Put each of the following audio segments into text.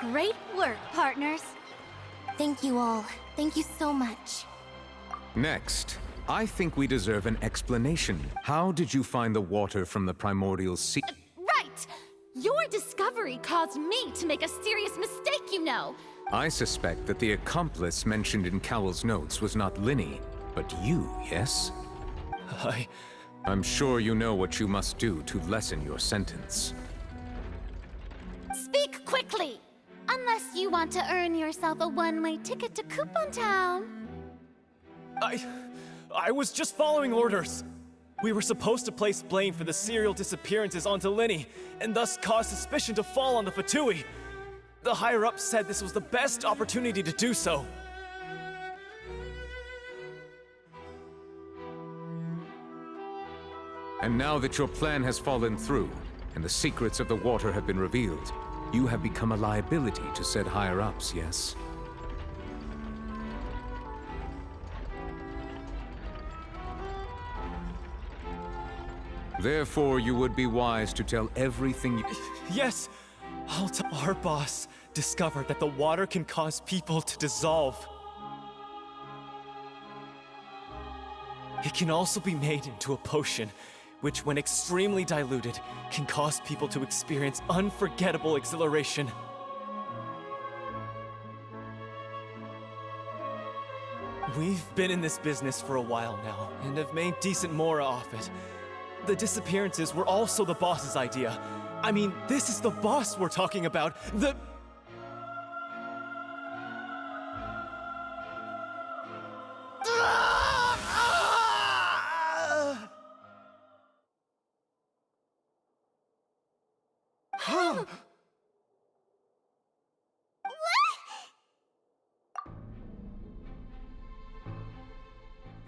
Great work, partners. Thank you all. Thank you so much. Next, I think we deserve an explanation. How did you find the water from the primordial sea? Right! Your discovery caused me to make a serious mistake, you know. I suspect that the accomplice mentioned in Cowell's notes was not Linny, but you, yes? I'm sure you know what you must do to lessen your sentence. Speak quickly! Unless you want to earn yourself a one-way ticket to Coupon Town. I was just following orders. We were supposed to place blame for the serial disappearances onto Linny, and thus cause suspicion to fall on the Fatui. The higher-ups said this was the best opportunity to do so. And now that your plan has fallen through, and the secrets of the water have been revealed, you have become a liability to said higher-ups, yes? Therefore, you would be wise to tell everything you... Yes! Our boss discovered that the water can cause people to dissolve. It can also be made into a potion, which, when extremely diluted, can cause people to experience unforgettable exhilaration. We've been in this business for a while now, and have made decent mora off it. The disappearances were also the boss's idea. I mean, this is the boss we're talking about. The...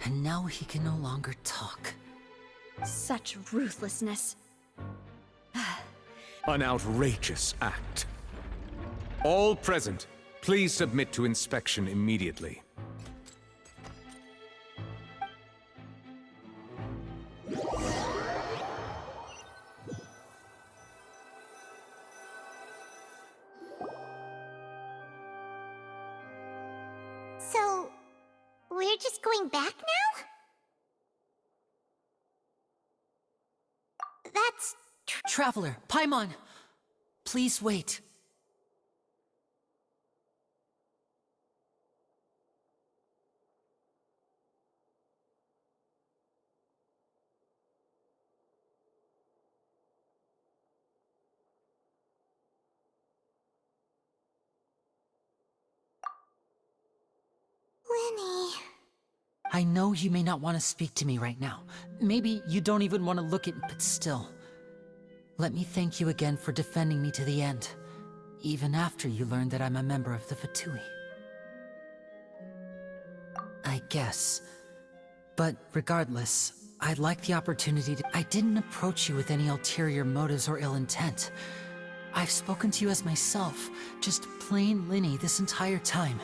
And now he can no longer talk. Such ruthlessness. An outrageous act. All present, please submit to inspection immediately. So, we're just going back now? That's... Traveler, Paimon! Please wait. Linny... I know you may not want to speak to me right now. Maybe you don't even want to look at me, but still. Let me thank you again for defending me to the end, even after you learned that I'm a member of the Fatui. I guess. But regardless, I'd like the opportunity to... I didn't approach you with any ulterior motives or ill intent. I've spoken to you as myself, just plain Linny this entire time.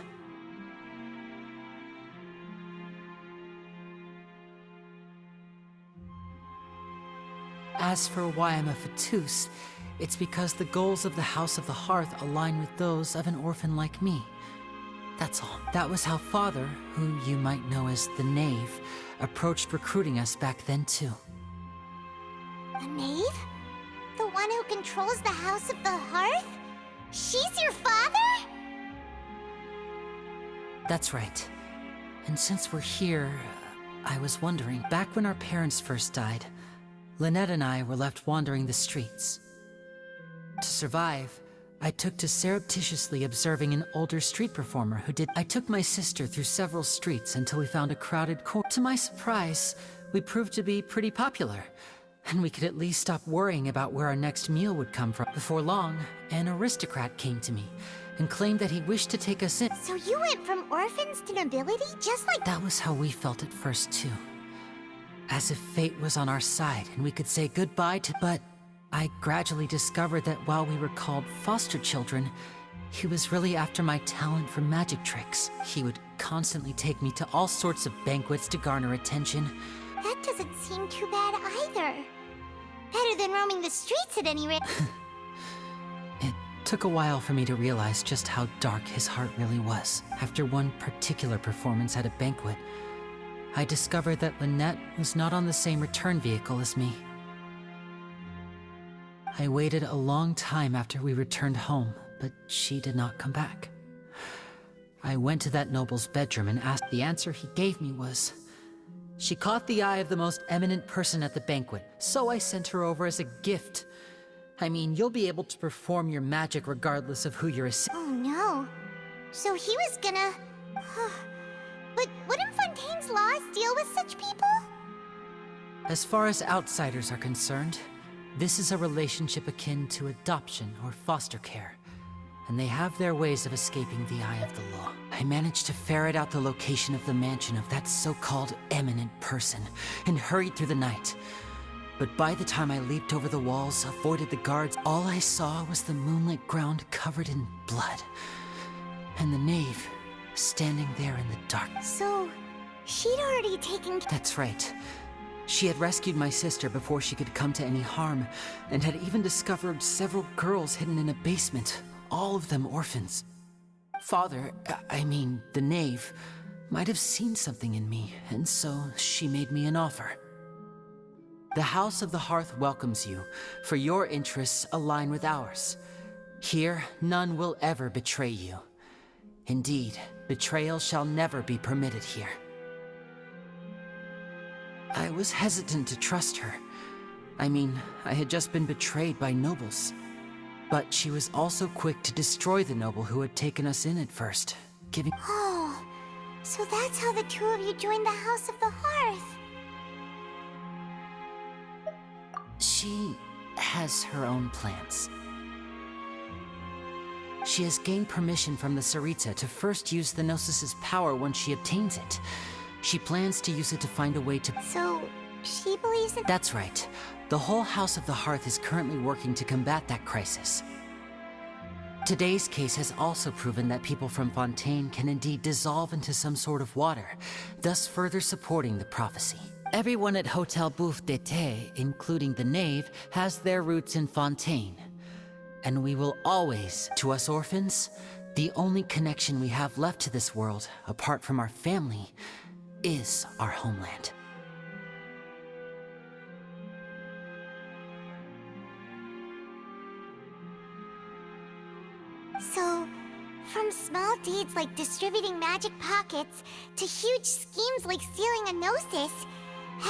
As for why I'm a Fatus, it's because the goals of the House of the Hearth align with those of an orphan like me. That's all. That was how Father, who you might know as the Knave, approached recruiting us back then too. A knave? The one who controls the House of the Hearth? She's your father? That's right. And since we're here, I was wondering, back when our parents first died, Lynette and I were left wandering the streets. To survive, I took to surreptitiously observing an older street performer who did... I took my sister through several streets until we found a crowded court. To my surprise, we proved to be pretty popular, and we could at least stop worrying about where our next meal would come from. Before long, an aristocrat came to me and claimed that he wished to take us in. So you went from orphans to nobility, just like... That was how we felt at first, too. As if fate was on our side and we could say goodbye to... But I gradually discovered that while we were called foster children, he was really after my talent for magic tricks. He would constantly take me to all sorts of banquets to garner attention. That doesn't seem too bad either. Better than roaming the streets at any rate. It took a while for me to realize just how dark his heart really was. After one particular performance at a banquet, I discovered that Lynette was not on the same return vehicle as me. I waited a long time after we returned home, but she did not come back. I went to that noble's bedroom and asked. The answer he gave me was, she caught the eye of the most eminent person at the banquet, so I sent her over as a gift. I mean, you'll be able to perform your magic regardless of who you're Oh no. So he was gonna... But wouldn't Fontaine's laws deal with such people? As far as outsiders are concerned, this is a relationship akin to adoption or foster care, and they have their ways of escaping the eye of the law. I managed to ferret out the location of the mansion of that so-called eminent person and hurried through the night. But by the time I leaped over the walls, avoided the guards, all I saw was the moonlit ground covered in blood, and the knave standing there in the dark. So, she'd already taken... That's right. She had rescued my sister before she could come to any harm, and had even discovered several girls hidden in a basement, all of them orphans. Father, I mean, the knave, might have seen something in me, and so she made me an offer. The House of the Hearth welcomes you, for your interests align with ours. Here, none will ever betray you. Indeed, betrayal shall never be permitted here. I was hesitant to trust her. I mean, I had just been betrayed by nobles. But she was also quick to destroy the noble who had taken us in at first, giving... Oh, so that's how the two of you joined the House of the Hearth. She has her own plans. She has gained permission from the Tsaritsa to first use the Gnosis' power when she obtains it. She plans to use it to find a way to... So, she believes in... That's right. The whole House of the Hearth is currently working to combat that crisis. Today's case has also proven that people from Fontaine can indeed dissolve into some sort of water, thus further supporting the prophecy. Everyone at Hotel Bouffe d'été, including the knave, has their roots in Fontaine. And we will always, to us orphans, the only connection we have left to this world, apart from our family, is our homeland. So, from small deeds like distributing magic pockets to huge schemes like stealing a Gnosis,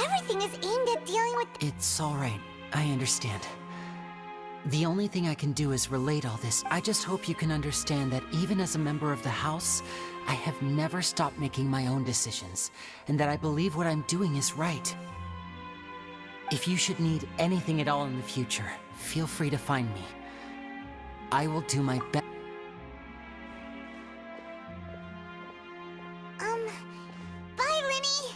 everything is aimed at dealing with... It's all right. I understand. The only thing I can do is relate all this. I just hope you can understand that even as a member of the House, I have never stopped making my own decisions, and that I believe what I'm doing is right. If you should need anything at all in the future, feel free to find me. I will do my best. Bye, Linny!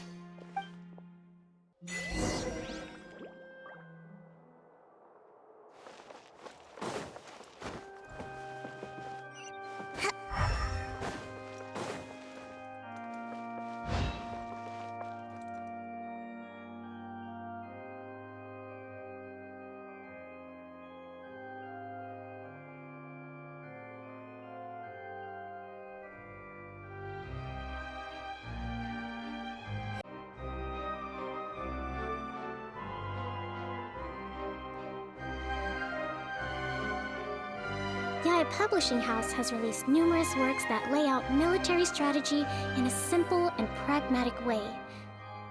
Yaya Publishing House has released numerous works that lay out military strategy in a simple and pragmatic way.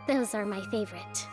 Those are my favorite.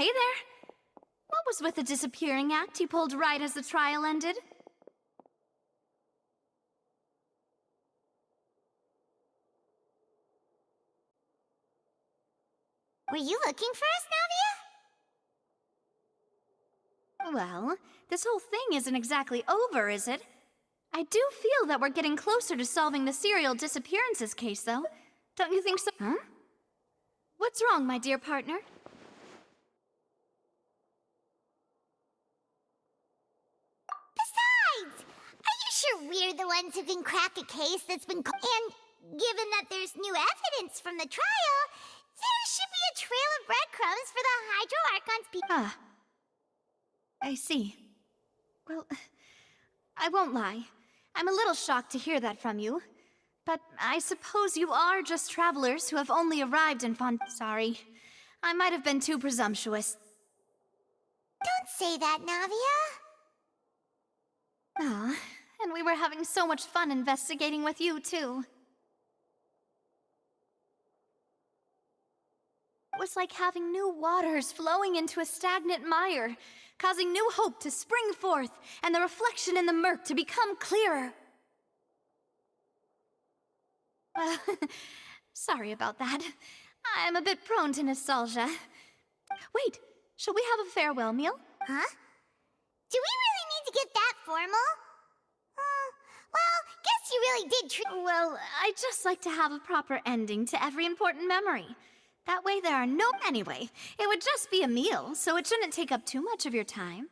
hey there. What was with the disappearing act you pulled right as the trial ended? Were you looking for us, Navia? Well, this whole thing isn't exactly over, is it? I do feel that we're getting closer to solving the serial disappearances case, though. Don't you think so? Huh? What's wrong, my dear partner? Besides, are you sure we're the ones who can crack a case that's been and given that there's new evidence from the trial, there should be a trail of breadcrumbs for the Hydro Archon's people. Ah. I see. Well, I won't lie. I'm a little shocked to hear that from you. But I suppose you are just travelers who have only arrived in Sorry. I might have been too presumptuous. Don't say that, Navia. Ah, and we were having so much fun investigating with you, too. It was like having new waters flowing into a stagnant mire, causing new hope to spring forth, and the reflection in the murk to become clearer. Sorry about that. I'm a bit prone to nostalgia. Wait, shall we have a farewell meal? Huh? Do we really need to get that formal? Well, guess you really did Well, I just like to have a proper ending to every important memory. That way there are no... Anyway, it would just be a meal, so it shouldn't take up too much of your time.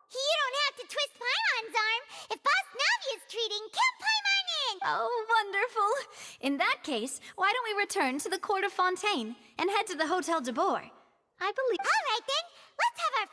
You don't have to twist Paimon's arm. If Boss Navia's treating, count Paimon in! Oh, wonderful. In that case, why don't we return to the Court of Fontaine and head to the Hotel de Boer? I believe... All right, then. Let's have our